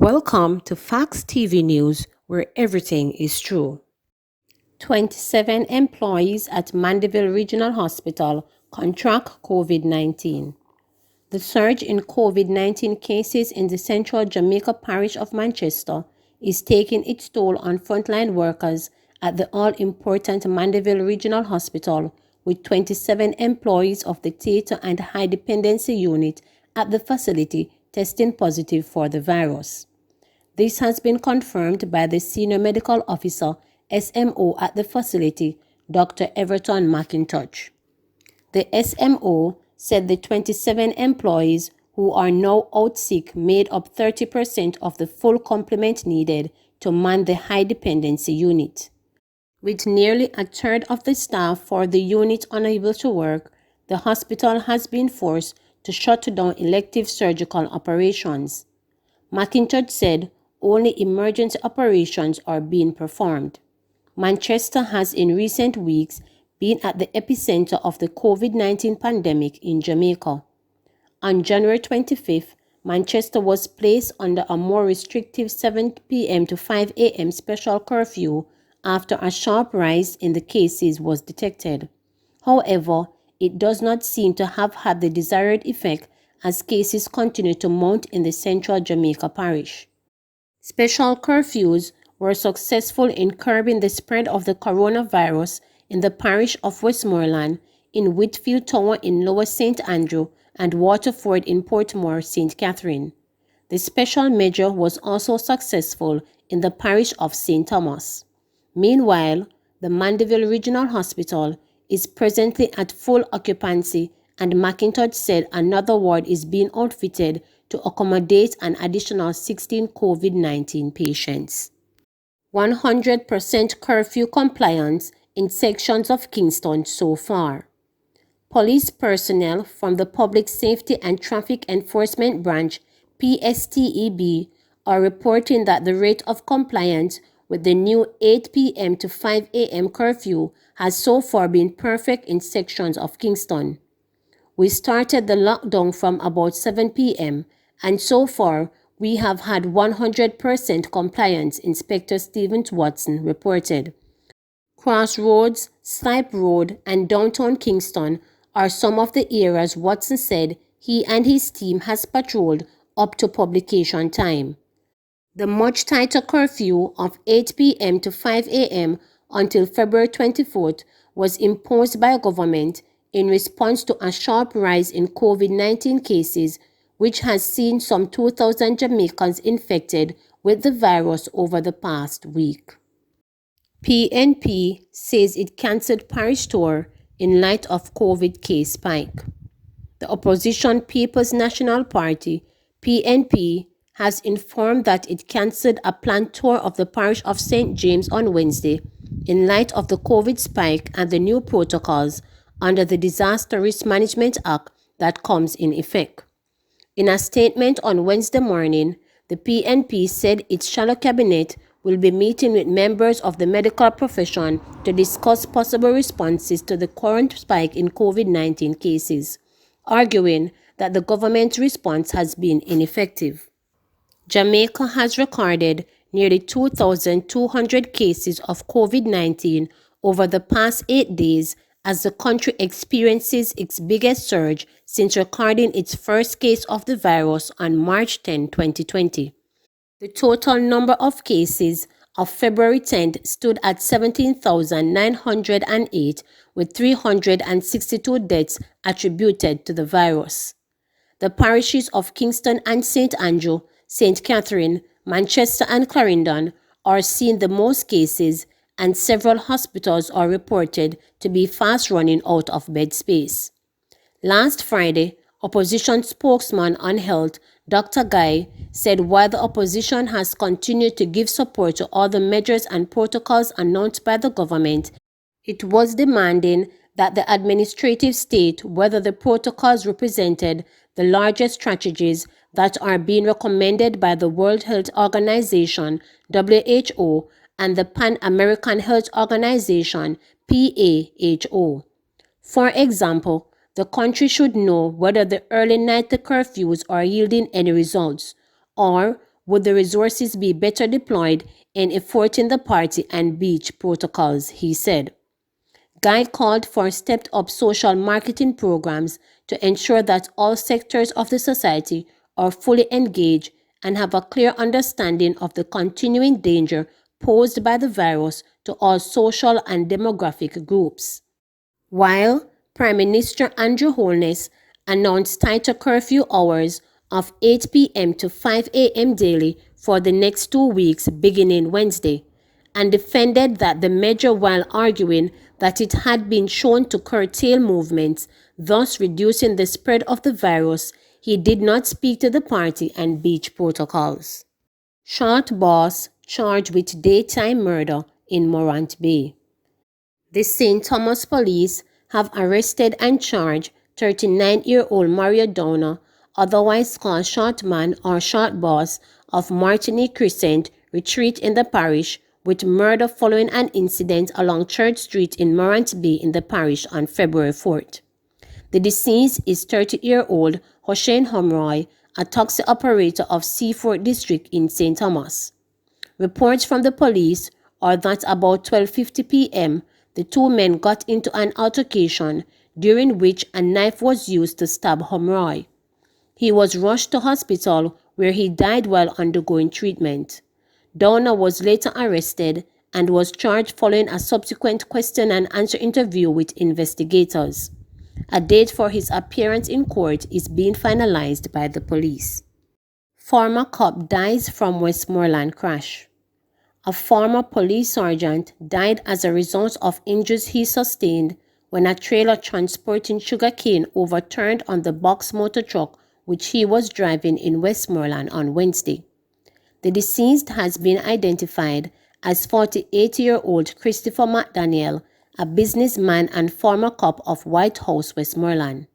Welcome to Fox TV News, where everything is true. 27 employees at Mandeville Regional Hospital contract COVID-19. The surge in COVID-19 cases in the central Jamaica parish of Manchester is taking its toll on frontline workers at the all-important Mandeville Regional Hospital, with 27 employees of the theatre and high dependency unit at the facility testing positive for the virus. This has been confirmed by the Senior Medical Officer, SMO, at the facility, Dr. Everton McIntosh. The SMO said the 27 employees who are now out sick made up 30% of the full complement needed to man the high dependency unit. With nearly a third of the staff for the unit unable to work, the hospital has been forced to shut down elective surgical operations. McIntosh said only emergency operations are being performed. Manchester has in recent weeks been at the epicenter of the COVID-19 pandemic in Jamaica. On January 25th, Manchester was placed under a more restrictive 7 p.m. to 5 a.m. special curfew after a sharp rise in the cases was detected. However, it does not seem to have had the desired effect as cases continue to mount in the central Jamaica parish. Special curfews were successful in curbing the spread of the coronavirus in the parish of Westmoreland, in Whitfield Tower in Lower St. Andrew, and Waterford in Portmore, St. Catherine. The special measure was also successful in the parish of St. Thomas. Meanwhile, the Mandeville Regional Hospital is presently at full occupancy, and McIntosh said another ward is being outfitted to accommodate an additional 16 COVID-19 patients. 100% curfew compliance in sections of Kingston so far. Police personnel from the Public Safety and Traffic Enforcement Branch, PSTEB, are reporting that the rate of compliance with the new 8 p.m. to 5 a.m. curfew has so far been perfect in sections of Kingston. We started the lockdown from about 7 p.m. and so far we have had 100% compliance, Inspector Stephen Watson reported. Crossroads, Snipe Road, and downtown Kingston are some of the areas Watson said he and his team has patrolled up to publication time. The much tighter curfew of 8 p.m. to 5 a.m. until February 24th was imposed by government in response to a sharp rise in COVID-19 cases, which has seen some 2,000 Jamaicans infected with the virus over the past week. PNP says it cancelled parish tour in light of COVID case spike. The opposition People's National Party, PNP, has informed that it cancelled a planned tour of the parish of St. James on Wednesday in light of the COVID spike and the new protocols under the Disaster Risk Management Act that comes in effect. In a statement on Wednesday morning, the PNP said its shadow cabinet will be meeting with members of the medical profession to discuss possible responses to the current spike in COVID-19 cases, arguing that the government's response has been ineffective. Jamaica has recorded nearly 2,200 cases of COVID-19 over the past 8 days as the country experiences its biggest surge since recording its first case of the virus on March 10, 2020. The total number of cases of February 10th stood at 17,908, with 362 deaths attributed to the virus. The parishes of Kingston and St. Andrew, St. Catherine, Manchester and Clarendon are seeing the most cases, and several hospitals are reported to be fast running out of bed space. Last Friday, opposition spokesman on health, Dr. Guy, said while the opposition has continued to give support to all the measures and protocols announced by the government, it was demanding that the administrative state whether the protocols represented the largest strategies that are being recommended by the World Health Organization, WHO, and the Pan-American Health Organization, PAHO. For example, the country should know whether the early night curfews are yielding any results, or would the resources be better deployed in enforcing the party and beach protocols, he said. Guy called for stepped-up social marketing programs to ensure that all sectors of the society are fully engaged and have a clear understanding of the continuing danger posed by the virus to all social and demographic groups. While Prime Minister Andrew Holness announced tighter curfew hours of 8 p.m. to 5 a.m. daily for the next 2 weeks beginning Wednesday, and defended that the measure while arguing that it had been shown to curtail movements, thus reducing the spread of the virus, he did not speak to the party and beach protocols. Short boss charged with daytime murder in Morant Bay. The St. Thomas police have arrested and charged 39-year-old Mario Downer, otherwise called Short Man or Short Boss, of Martinique Crescent Retreat in the parish, with murder following an incident along Church Street in Morant Bay in the parish on February 4th. The deceased is 30-year-old Hossein Homroy, a taxi operator of Seaford District in St. Thomas. Reports from the police are that about 12:50 p.m., the two men got into an altercation during which a knife was used to stab Homroy. He was rushed to hospital where he died while undergoing treatment. Downer was later arrested and was charged following a subsequent question and answer interview with investigators. A date for his appearance in court is being finalized by the police. Former cop dies from Westmoreland crash. A former police sergeant died as a result of injuries he sustained when a trailer transporting sugarcane overturned on the box motor truck which he was driving in Westmoreland on Wednesday. The deceased has been identified as 48-year-old Christopher McDaniel, a businessman and former cop of White House, Westmoreland.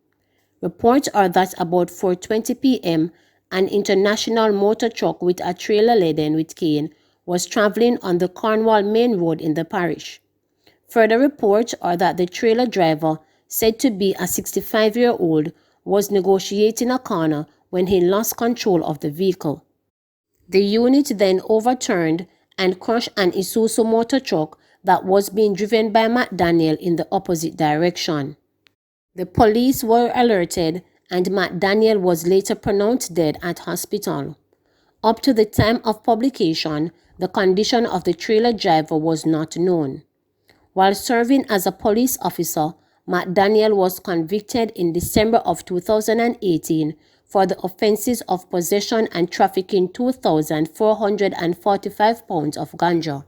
Reports are that about 4:20 p.m., an international motor truck with a trailer laden with cane was traveling on the Cornwall Main Road in the parish. Further reports are that the trailer driver, said to be a 65-year-old, was negotiating a corner when he lost control of the vehicle. The unit then overturned and crushed an Isuzu motor truck that was being driven by McDaniel in the opposite direction. The police were alerted and McDaniel was later pronounced dead at hospital. Up to the time of publication, the condition of the trailer driver was not known. While serving as a police officer, McDaniel was convicted in December of 2018 for the offenses of possession and trafficking 2,445 pounds of ganja.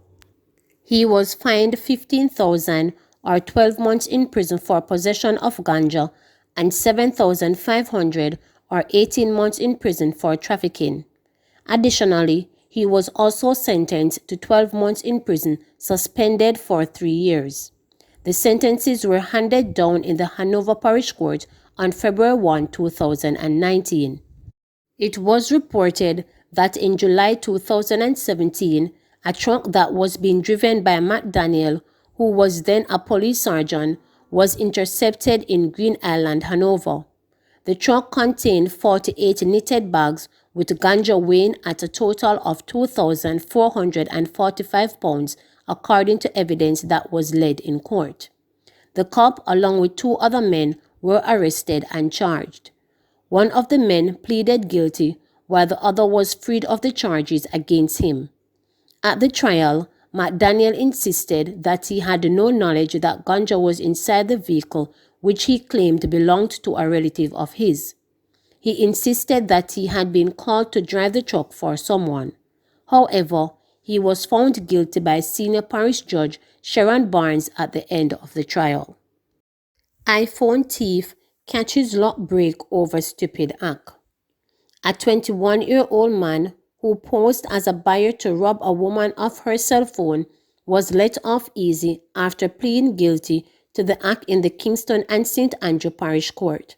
He was fined 15,000 or 12 months in prison for possession of ganja and 7,500 or 18 months in prison for trafficking. Additionally, he was also sentenced to 12 months in prison, suspended for 3 years. The sentences were handed down in the Hanover Parish Court on February 1, 2019. It was reported that in July 2017, a truck that was being driven by McDaniel, who was then a police sergeant, was intercepted in Green Island, Hanover. The truck contained 48 knitted bags with ganja weighing at a total of 2,445 pounds, according to evidence that was led in court. The cop, along with 2 other men, were arrested and charged. One of the men pleaded guilty, while the other was freed of the charges against him. At the trial, McDaniel insisted that he had no knowledge that ganja was inside the vehicle, which he claimed belonged to a relative of his. He insisted that he had been called to drive the truck for someone. However, he was found guilty by Senior Parish Judge Sharon Barnes at the end of the trial. iPhone thief catches lock break over stupid act. A 21-year-old man who posed as a buyer to rob a woman of her cell phone was let off easy after pleading guilty to the act in the Kingston and St. Andrew Parish Court.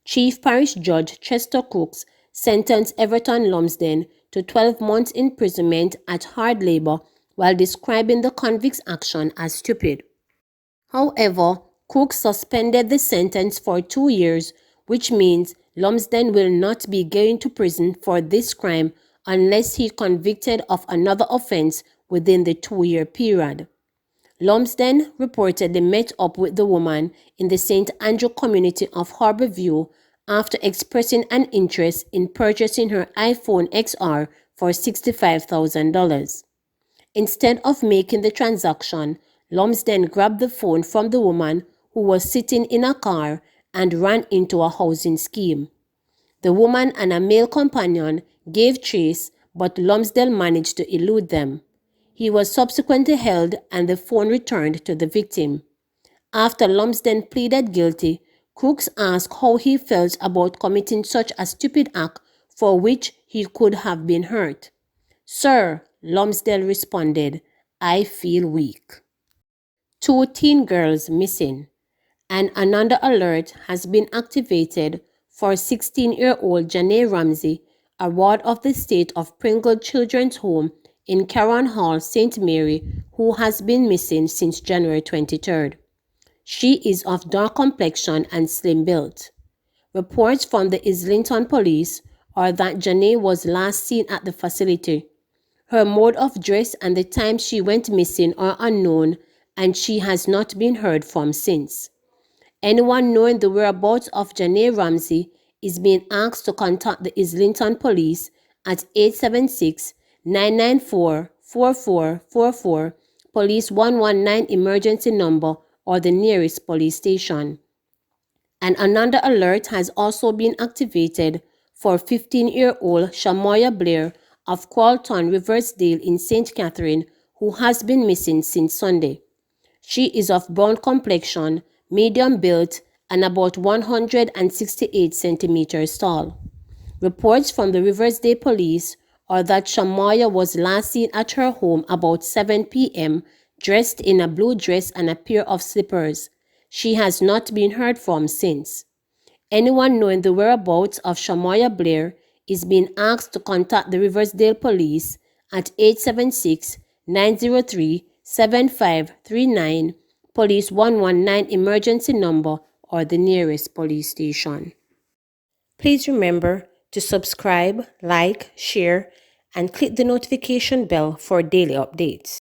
Chief Parish Judge Chester Crooks sentenced Everton Lumsden to 12 months imprisonment at hard labor while describing the convict's action as stupid. However, Crooks suspended the sentence for 2 years, which means Lumsden will not be going to prison for this crime unless he convicted of another offense within the 2-year period. Lumsden reportedly met up with the woman in the St. Andrew community of Harborview after expressing an interest in purchasing her iPhone XR for $65,000. Instead of making the transaction, Lumsden grabbed the phone from the woman who was sitting in a car and ran into a housing scheme. The woman and a male companion gave chase, but Lumsden managed to elude them. He was subsequently held and the phone returned to the victim. After Lumsden pleaded guilty, Crooks asked how he felt about committing such a stupid act for which he could have been hurt. "Sir," Lumsden responded, "I feel weak." 2 teen girls missing, and another alert has been activated for 16-year-old Janae Ramsey, a ward of the State of Pringle Children's Home in Caron Hall, St. Mary, who has been missing since January 23rd. She is of dark complexion and slim-built. Reports from the Islington police are that Janae was last seen at the facility. Her mode of dress and the time she went missing are unknown, and she has not been heard from since. Anyone knowing the whereabouts of Janae Ramsey is being asked to contact the Islington police at 876-994-4444, Police 119 emergency number, or the nearest police station. And another alert has also been activated for 15-year-old Shamoya Blair of Qualton, Riversdale in St. Catherine, who has been missing since Sunday. She is of brown complexion, medium built, and about 168 centimeters tall. Reports from the Riversdale police are that Shamoya was last seen at her home about 7 p.m., dressed in a blue dress and a pair of slippers. She has not been heard from since. Anyone knowing the whereabouts of Shamoya Blair is being asked to contact the Riversdale police at 876-903-7539, Police 119 emergency number, or the nearest police station. Please remember to subscribe, like, share, and click the notification bell for daily updates.